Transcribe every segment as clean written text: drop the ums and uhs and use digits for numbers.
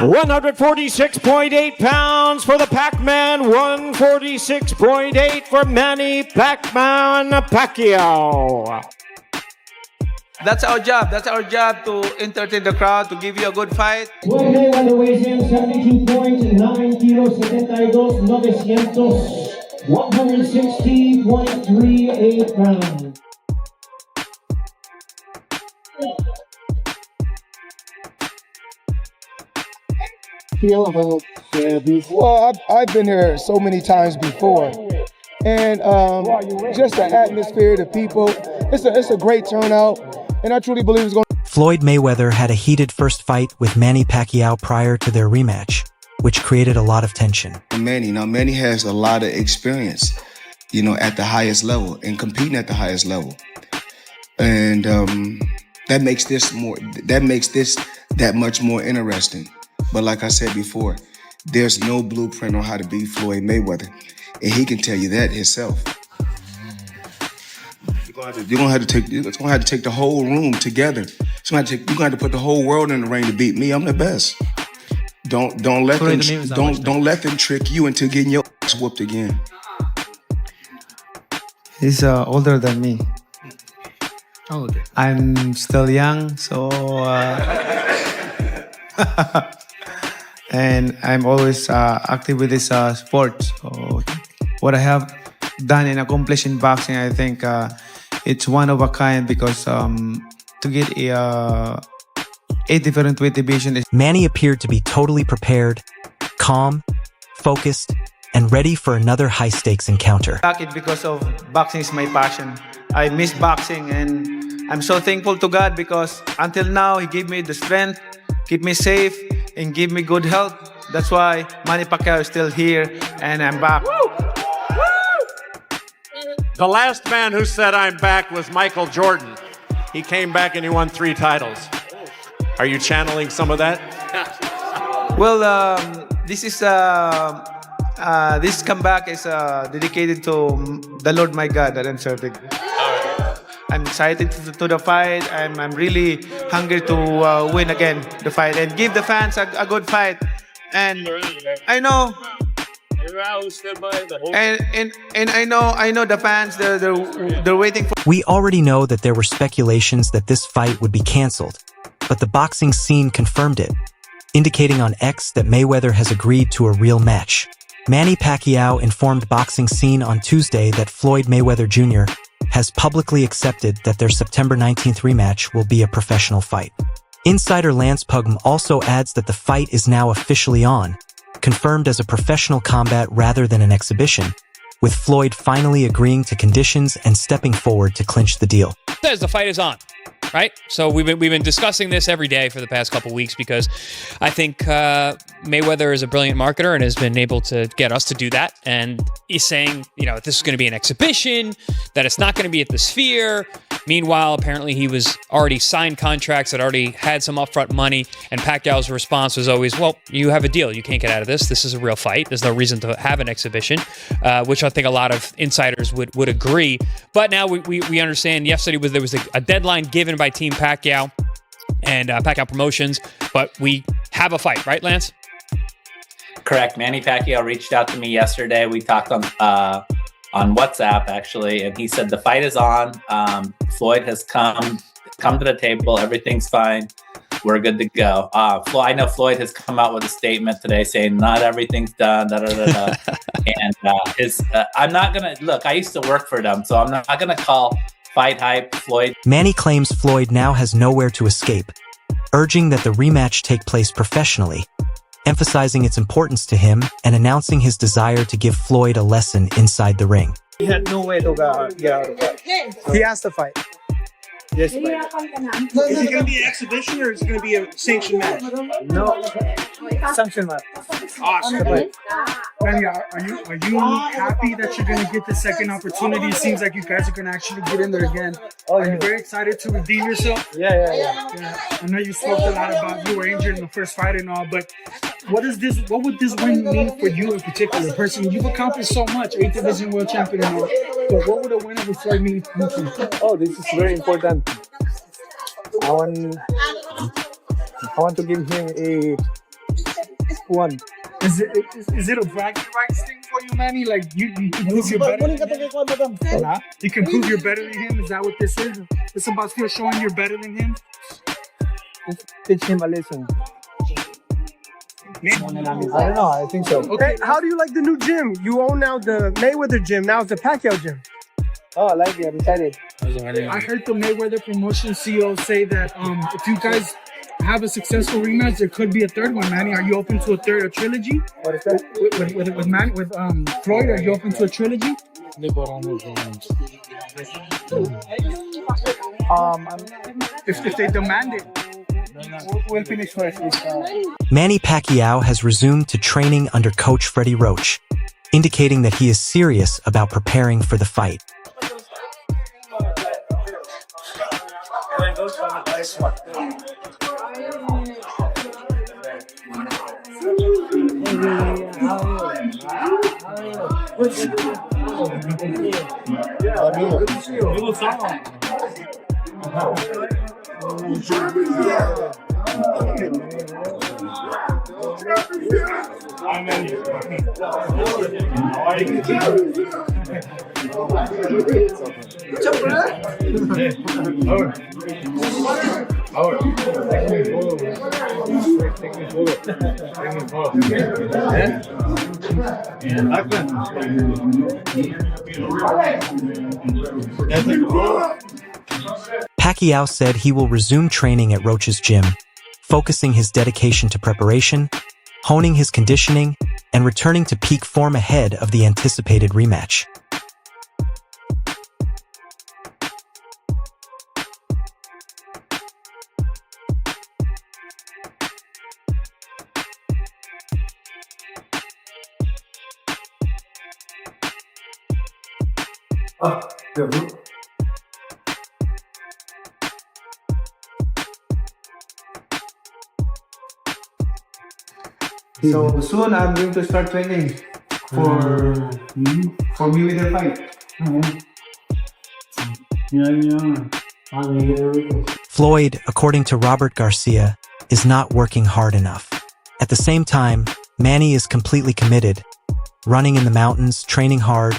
146.8 pounds for the Pac-Man, 146.8 for Manny Pac-Man Pacquiao. That's our job. That's our job, to entertain the crowd, to give you a good fight. Floyd Mayweather weighs in 72.9 kilos, 72, 900, 160.38 pounds. Feel about this? Well, I've been here so many times before, and just the atmosphere, the people, it's a great turnout, and I truly believe it's going. Floyd Mayweather had a heated first fight with Manny Pacquiao prior to their rematch, which created a lot of tension. Manny has a lot of experience, at the highest level and competing at the highest level, and that makes this that much more interesting. But like I said before, there's no blueprint on how to beat Floyd Mayweather, and he can tell you that himself. You're gonna have to take the whole room together. You're gonna have to put the whole world in the ring to beat me. I'm the best. Don't let them trick you into getting your ass whooped again. He's older than me. How old? I'm still young, so and I'm always active with this sport. So what I have done and accomplished in boxing, I think it's one of a kind, because to get a different weight division is... Manny appeared to be totally prepared, calm, focused, and ready for another high-stakes encounter. It's because of boxing is my passion. I miss boxing, and I'm so thankful to God, because until now He gave me the strength, keep me safe, and give me good health. That's why Manny Pacquiao is still here, and I'm back. The last man who said I'm back was Michael Jordan. He came back and he won 3 titles. Are you channeling some of that? Well, this comeback is dedicated to the Lord my God that I'm serving. I'm excited to the fight. I'm really hungry to win again the fight and give the fans a good fight. And I know. And I know the fans, they're waiting for... We already know that there were speculations that this fight would be canceled, but the boxing scene confirmed it, indicating on X that Mayweather has agreed to a real match. Manny Pacquiao informed Boxing Scene on Tuesday that Floyd Mayweather Jr. has publicly accepted that their September 19th rematch will be a professional fight. Insider Lance Pugm also adds that the fight is now officially on, confirmed as a professional combat rather than an exhibition, with Floyd finally agreeing to conditions and stepping forward to clinch the deal. Says the fight is on, right? So we've been discussing this every day for the past couple weeks, because I think Mayweather is a brilliant marketer and has been able to get us to do that. And he's saying, this is going to be an exhibition, that it's not going to be at the Sphere. Meanwhile, apparently he was already signed contracts that already had some upfront money, and Pacquiao's response was always, well, you have a deal. You can't get out of this. This is a real fight. There's no reason to have an exhibition, which I think a lot of insiders would agree. But now we understand yesterday there was a deadline given by Team Pacquiao and Pacquiao Promotions, but we have a fight, right, Lance? Correct. Manny Pacquiao reached out to me yesterday. We talked on WhatsApp, actually, and he said the fight is on. Floyd has come to the table. Everything's fine. We're good to go. I know Floyd has come out with a statement today saying not everything's done. And I'm not gonna look. I used to work for them, so I'm not gonna call fight hype Floyd. Manny claims Floyd now has nowhere to escape, urging that the rematch take place professionally, emphasizing its importance to him and announcing his desire to give Floyd a lesson inside the ring. He had no way to get out of that. He has to fight. Yes, is it going to be an exhibition or is it going to be a sanctioned match? No, sanctioned match. Awesome. Manny, are you happy that you're going to get the second opportunity? It seems like you guys are going to actually get in there again. Are you very excited to redeem yourself? Yeah. I know you spoke a lot about you were injured in the first fight and all, but what would this win mean for you in particular? Personally, you've accomplished so much, 8th division world champion and all, but what would a win over Floyd mean for you? Oh, this is very important. I want to give him One. Is it a bragging rights thing for you, Manny? Like you can prove you're better than him? You can prove you're better than him? Is that what this is? It's about still showing you're better than him? Teach him a lesson. I don't know. I think so. Okay. How do you like the new gym? You own now the Mayweather gym. Now it's the Pacquiao gym. Oh, I like it. I'm excited. I heard the Mayweather promotion CEO say that if you guys have a successful rematch, there could be a third one. Manny, are you open to a trilogy? What is that? With Floyd, are you open to a trilogy? If they demand it. We'll finish first. Manny Pacquiao has resumed to training under coach Freddie Roach, indicating that he is serious about preparing for the fight. Pacquiao said he will resume training at Roach's gym, focusing his dedication to preparation, honing his conditioning, and returning to peak form ahead of the anticipated rematch. So soon I'm going to start training for Mayweather fight. Floyd, according to Robert Garcia, is not working hard enough. At the same time, Manny is completely committed, running in the mountains, training hard,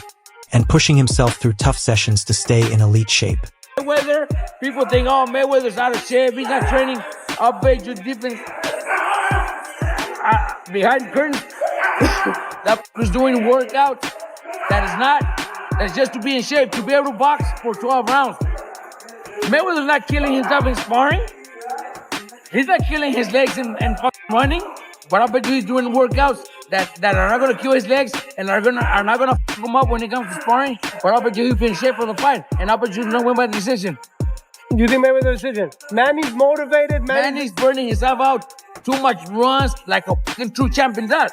and pushing himself through tough sessions to stay in elite shape. Mayweather, people think, oh, Mayweather's out of shape, he's not training. I'll bet you different. Behind curtains, that was doing workouts. That's just to be in shape, to be able to box for 12 rounds. Mayweather's not killing himself in sparring. He's not killing his legs and running. But I bet you he's doing workouts that are not going to kill his legs and are not going to fuck him up when it comes to sparring. But I bet you he's in shape for the fight. And I bet you he's going to win by decision. You think Mayweather decision? Manny's motivated. Manny's burning himself out. Too much runs like a fucking true champion does.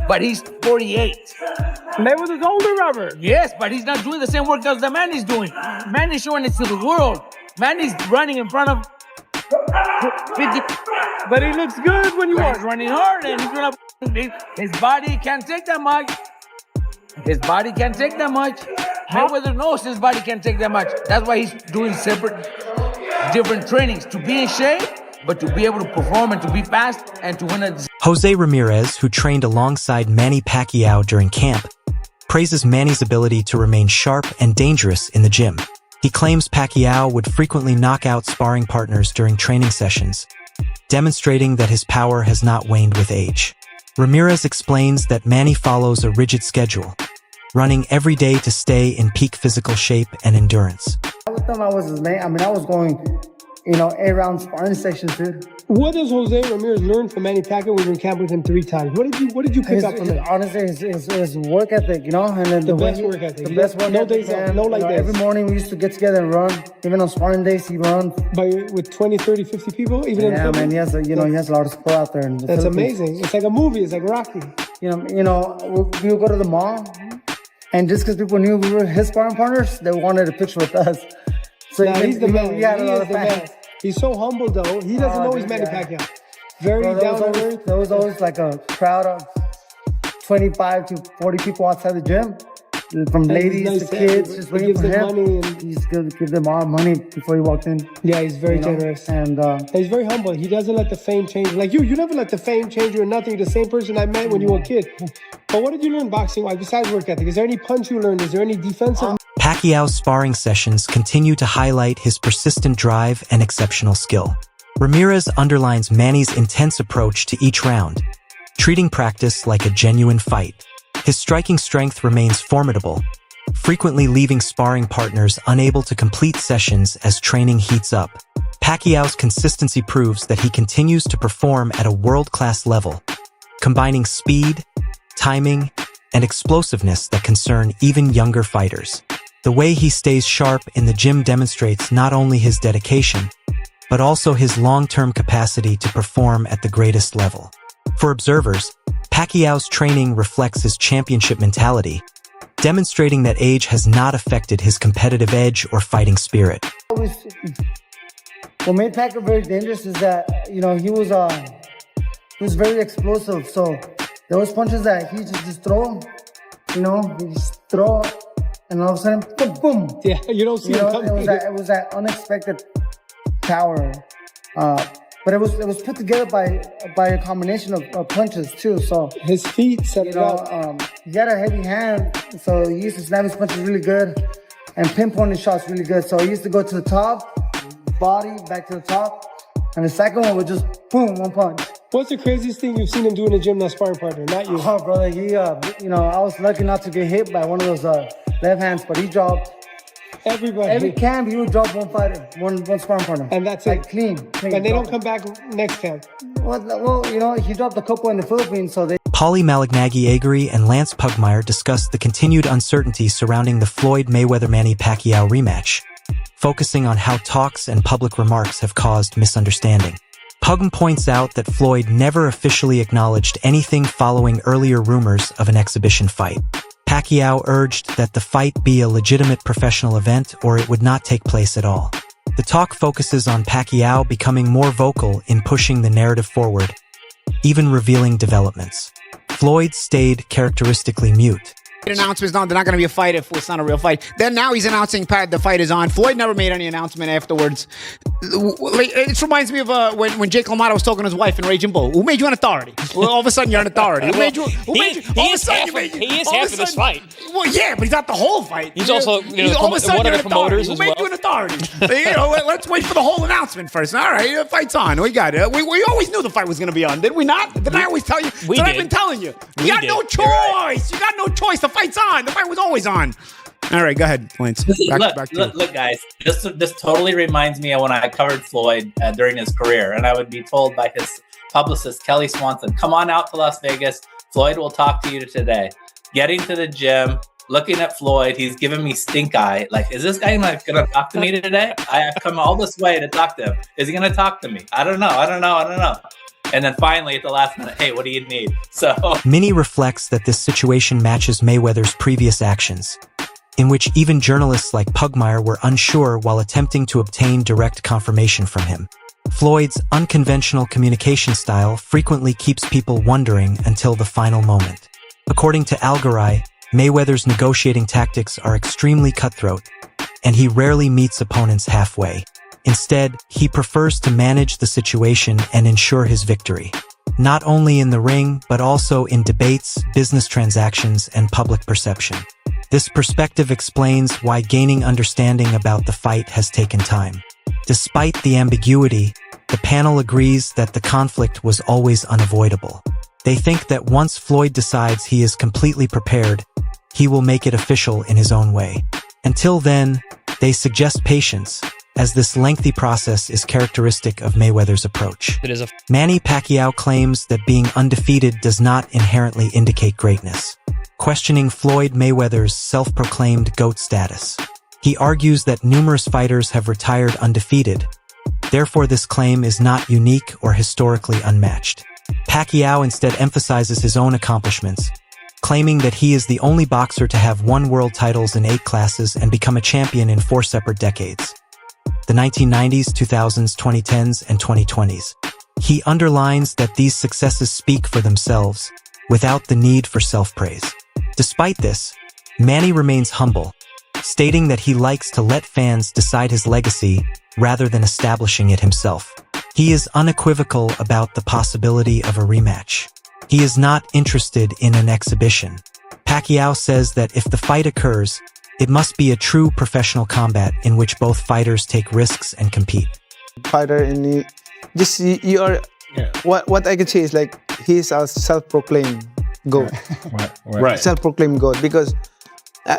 But he's 48. Mayweather's older, Robert. Yes, but he's not doing the same workouts that Manny's doing. Manny's showing it to the world. Manny's running in front of 50. But he looks good when you watch. He's running hard and he's gonna. His body can't take that much. His body can't take that much. Mayweather knows his body can't take that much. That's why he's doing different trainings to be in shape, but to be able to perform and to be fast and to win a... Jose Ramirez, who trained alongside Manny Pacquiao during camp, praises Manny's ability to remain sharp and dangerous in the gym. He claims Pacquiao would frequently knock out sparring partners during training sessions, demonstrating that his power has not waned with age. Ramirez explains that Manny follows a rigid schedule, running every day to stay in peak physical shape and endurance. With them, I was his man. I mean, I was going, 8-round sparring sessions, dude. What does Jose Ramirez learn from Manny Pacquiao? We were in camp with him 3 times. What did you pick up from him? Honestly, his work ethic, and then the best work ethic. The best work no ethic. Days off, no like this. Every morning we used to get together and run. Even on sparring days, he runs. With 20, 30, 50 people, even yeah, man, he has a lot of support out there. In the That's Philippines. amazing. It's like a movie. It's like Rocky. We would go to the mall, and just because people knew we were his sparring partners, they wanted a picture with us. So he's the man. We had a lot of fans. He's so humble, though. He doesn't know he's Manny Pacquiao. Very down to earth. There was always like a crowd of 25 to 40 people outside the gym. from And he's ladies nice to to kids, everybody. just He waiting gives for them him. money and- He's gonna give them all money before he walked in. Yeah, he's very you know? generous. And He's very humble. He doesn't let the fame change. Like you never let the fame change you or nothing. You're the same person I met when you were a kid. But what did you learn boxing-wise besides work ethic? Is there any punch you learned? Is there any defensive? Pacquiao's sparring sessions continue to highlight his persistent drive and exceptional skill. Ramirez underlines Manny's intense approach to each round, treating practice like a genuine fight. His striking strength remains formidable, frequently leaving sparring partners unable to complete sessions as training heats up. Pacquiao's consistency proves that he continues to perform at a world-class level, combining speed, timing, and explosiveness that concern even younger fighters. The way he stays sharp in the gym demonstrates not only his dedication, but also his long-term capacity to perform at the greatest level. For observers, Pacquiao's training reflects his championship mentality, demonstrating that age has not affected his competitive edge or fighting spirit. what made Pacquiao very dangerous is that he was very explosive. So there was punches that he just throw, he just throw, and all of a sudden, boom, boom. Yeah, you don't see him coming. It was that unexpected power, but it was put together by a combination of punches too. So His feet set it up. he had a heavy hand, so he used to snap his punches really good and pinpoint his shots really good. So he used to go to the top, body back to the top, and the second one was just boom, one punch. What's the craziest thing you've seen him do in the gym, that sparring partner? Not you. Oh, brother, he I was lucky not to get hit by one of those left hands, but he dropped. Everybody. Every camp, he would drop one fighter, one sparring partner. And that's like it. clean. And they don't come back next camp. Well, he dropped a couple in the Philippines, so they. Paulie Malignaggi-Agri and Lance Pugmire discussed the continued uncertainty surrounding the Floyd Mayweather-Manny Pacquiao rematch, focusing on how talks and public remarks have caused misunderstanding. Pugm points out that Floyd never officially acknowledged anything following earlier rumors of an exhibition fight. Pacquiao urged that the fight be a legitimate professional event or it would not take place at all. The talk focuses on Pacquiao becoming more vocal in pushing the narrative forward, even revealing developments. Floyd stayed characteristically mute. Announcements, no, they're not going to be a fight if it's not a real fight. Then now he's announcing the fight is on. Floyd never made any announcement afterwards. It reminds me of when Jake LaMotta was talking to his wife in Raging Bull. Who made you an authority? Well, all of a sudden you're an authority. Who made you? He is half of this fight. Well, yeah, but he's not the whole fight. He's also all of a sudden one of the promoters Who as made well. you an authority? Let's wait for the whole announcement first. All right, the fight's on. We got it. We always knew the fight was going to be on, did we not? Did I always tell you? I've been telling you. You got no choice. You got no choice. The fight's on. The fight was always on. All right, go ahead, Lance. Look, guys. This totally reminds me of when I covered Floyd during his career, and I would be told by his publicist Kelly Swanson, "Come on out to Las Vegas. Floyd will talk to you today." Getting to the gym, looking at Floyd, he's giving me stink eye. Like, is this guy going to talk to me today? I have come all this way to talk to him. Is he going to talk to me? I don't know. And then finally, at the last minute, hey, what do you need? So Minnie reflects that this situation matches Mayweather's previous actions, in which even journalists like Pugmire were unsure while attempting to obtain direct confirmation from him. Floyd's unconventional communication style frequently keeps people wondering until the final moment. According to Algaray, Mayweather's negotiating tactics are extremely cutthroat, and he rarely meets opponents halfway. Instead, he prefers to manage the situation and ensure his victory, not only in the ring, but also in debates, business transactions, and public perception. This perspective explains why gaining understanding about the fight has taken time. Despite the ambiguity, the panel agrees that the conflict was always unavoidable. They think that once Floyd decides he is completely prepared, he will make it official in his own way. Until then, they suggest patience, as this lengthy process is characteristic of Mayweather's approach. Manny Pacquiao claims that being undefeated does not inherently indicate greatness, questioning Floyd Mayweather's self-proclaimed GOAT status. He argues that numerous fighters have retired undefeated, therefore this claim is not unique or historically unmatched. Pacquiao instead emphasizes his own accomplishments, claiming that he is the only boxer to have won world titles in 8 classes and become a champion in 4 separate decades: the 1990s, 2000s, 2010s, and 2020s. He underlines that these successes speak for themselves, without the need for self-praise. Despite this, Manny remains humble, stating that he likes to let fans decide his legacy rather than establishing it himself. He is unequivocal about the possibility of a rematch. He is not interested in an exhibition. Pacquiao says that if the fight occurs, it must be a true professional combat in which both fighters take risks and compete. Fighter and you are. Yeah. What I can say is like he's a self-proclaimed GOAT. Right. Self-proclaimed GOAT because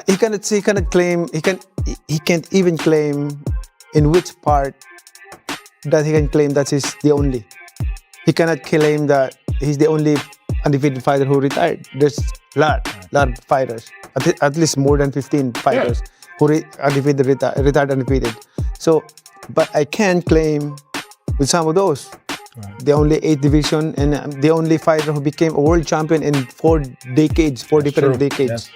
he can't even claim in which part that he can claim that he's the only. He cannot claim that he's the only undefeated fighter who retired. There's a lot of fighters, at least more than 15 fighters who retired undefeated. So, but I can claim with some of those. The only 8 division and the only fighter who became a world champion in 4 decades, 4 different decades.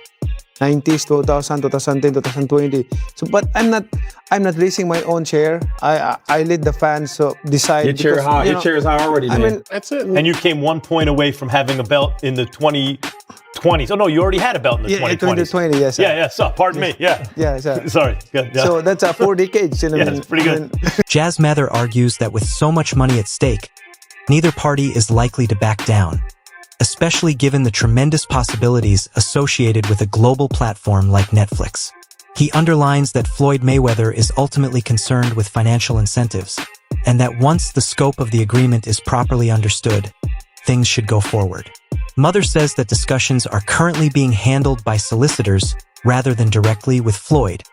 90s, 2000, 2010, 2020. So, but I'm not raising my own chair. I let the fans decide. Your chair high. Your chair is high already, man. I mean, That's it. And you came 1 point away from having a belt in the 2020s. Oh no, you already had a belt in the 2020s. 2020, yes. Sir. Yeah. So, pardon me. Yeah. Yeah, sir. Sorry. Good. Yeah. So that's 4 decades. You know, yeah, it's pretty good. Jazz Mather argues that with so much money at stake, neither party is likely to back down, especially given the tremendous possibilities associated with a global platform like Netflix. He underlines that Floyd Mayweather is ultimately concerned with financial incentives, and that once the scope of the agreement is properly understood, things should go forward. Mather says that discussions are currently being handled by solicitors rather than directly with Floyd,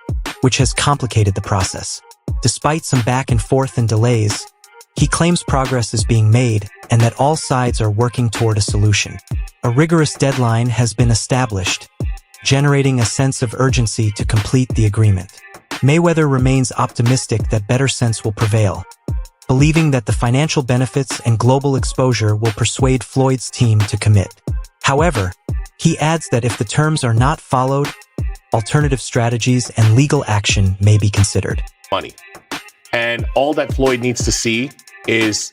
which has complicated the process. Despite some back and forth and delays, he claims progress is being made and that all sides are working toward a solution. A rigorous deadline has been established, generating a sense of urgency to complete the agreement. Mayweather remains optimistic that better sense will prevail, believing that the financial benefits and global exposure will persuade Floyd's team to commit. However, he adds that if the terms are not followed, alternative strategies and legal action may be considered. Money. And all that Floyd needs to see is,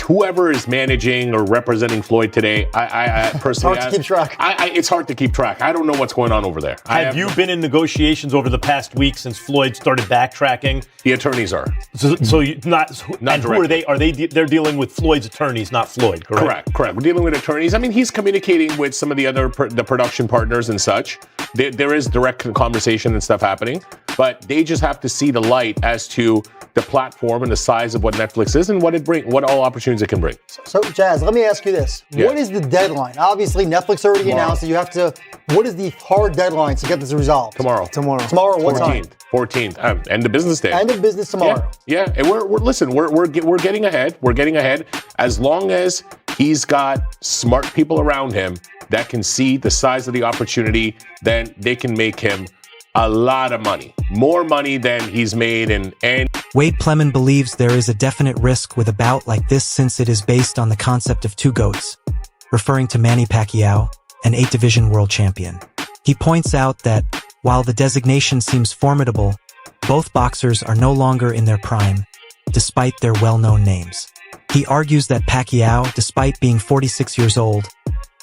whoever is managing or representing Floyd today, I personally... It's hard to keep track. It's hard to keep track. I don't know what's going on over there. Have you been in negotiations over the past week since Floyd started backtracking? The attorneys are. So you, not and who are they? They're dealing with Floyd's attorneys, not Floyd, correct? Correct. We're dealing with attorneys. I mean, he's communicating with some of the other the production partners and such. There is direct conversation and stuff happening, but they just have to see the light as to the platform and the size of what Netflix is and what all opportunities it can bring. So, Jazz, let me ask you this. Yeah. What is the deadline? Obviously, Netflix already announced that you have to... What is the hard deadline to get this resolved? Tomorrow. What time? 14th. End of business day. End of business tomorrow. Yeah. And we're getting ahead. We're getting ahead. As long as he's got smart people around him that can see the size of the opportunity, then they can make him a lot of money. More money than he's made in any... Wade Plemon believes there is a definite risk with a bout like this since it is based on the concept of 2 GOATs, referring to Manny Pacquiao, an 8-division world champion. He points out that, while the designation seems formidable, both boxers are no longer in their prime, despite their well-known names. He argues that Pacquiao, despite being 46 years old,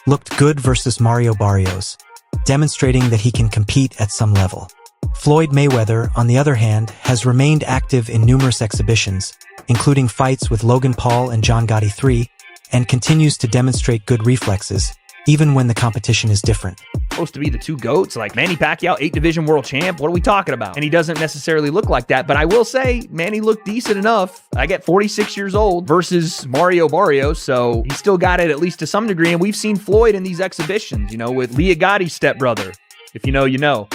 looked good versus Mario Barrios, demonstrating that he can compete at some level. Floyd Mayweather, on the other hand, has remained active in numerous exhibitions, including fights with Logan Paul and John Gotti III, and continues to demonstrate good reflexes, even when the competition is different. Supposed to be the 2 GOATs, like Manny Pacquiao, 8-division world champ. What are we talking about? And he doesn't necessarily look like that, but I will say Manny looked decent enough. I get 46 years old versus Mario Barrios, so he still got it at least to some degree, and we've seen Floyd in these exhibitions, with Leah Gotti's stepbrother. If you know, you know.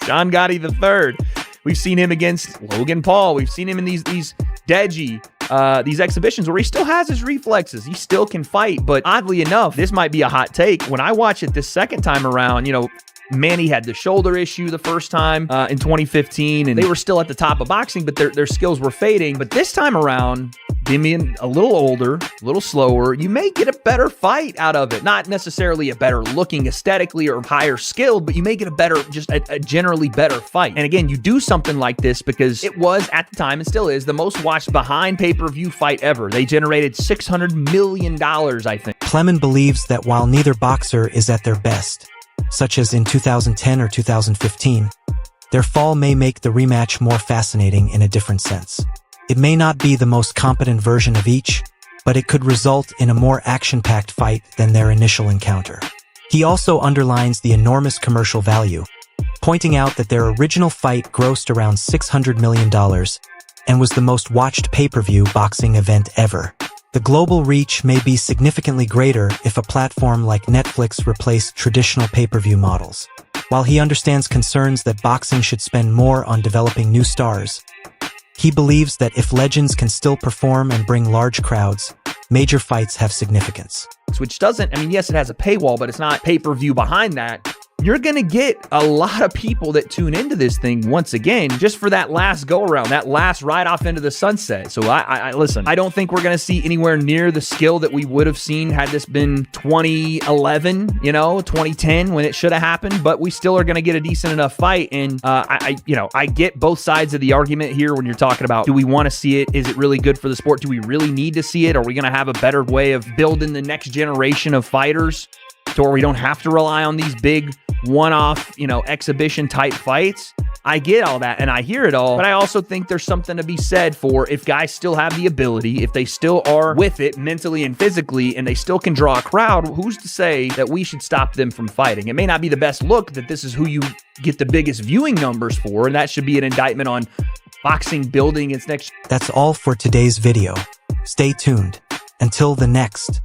John Gotti III. We've seen him against Logan Paul. We've seen him in these Deji, these exhibitions where he still has his reflexes. He still can fight, but oddly enough, this might be a hot take. When I watch it this second time around, Manny had the shoulder issue the first time in 2015, and they were still at the top of boxing, but their skills were fading. But this time around, being a little older, a little slower, you may get a better fight out of it. Not necessarily a better looking aesthetically or higher skilled, but you may get a better, just a generally better fight. And again, you do something like this because it was, at the time, and still is, the most watched behind pay-per-view fight ever. They generated $600 million, I think. Plemon believes that while neither boxer is at their best, such as in 2010 or 2015, their fall may make the rematch more fascinating in a different sense. It may not be the most competent version of each, but it could result in a more action-packed fight than their initial encounter. He also underlines the enormous commercial value, pointing out that their original fight grossed around $600 million and was the most watched pay-per-view boxing event ever. The global reach may be significantly greater if a platform like Netflix replaced traditional pay-per-view models. While he understands concerns that boxing should spend more on developing new stars, he believes that if legends can still perform and bring large crowds, major fights have significance. Which doesn't, I mean, yes, it has a paywall, but it's not pay-per-view behind that. You're going to get a lot of people that tune into this thing once again, just for that last go around, that last ride off into the sunset. So I listen, I don't think we're going to see anywhere near the skill that we would have seen had this been 2011, 2010 when it should have happened, but we still are going to get a decent enough fight. And I get both sides of the argument here when you're talking about, do we want to see it? Is it really good for the sport? Do we really need to see it? Are we going to have a better way of building the next generation of fighters to where we don't have to rely on these big one-off, exhibition type fights? I get all that and I hear it all, but I also think there's something to be said for if guys still have the ability, if they still are with it mentally and physically, and they still can draw a crowd, who's to say that we should stop them from fighting? It may not be the best look that this is who you get the biggest viewing numbers for, and that should be an indictment on boxing building its next. That's all for today's video. Stay tuned. Until the next.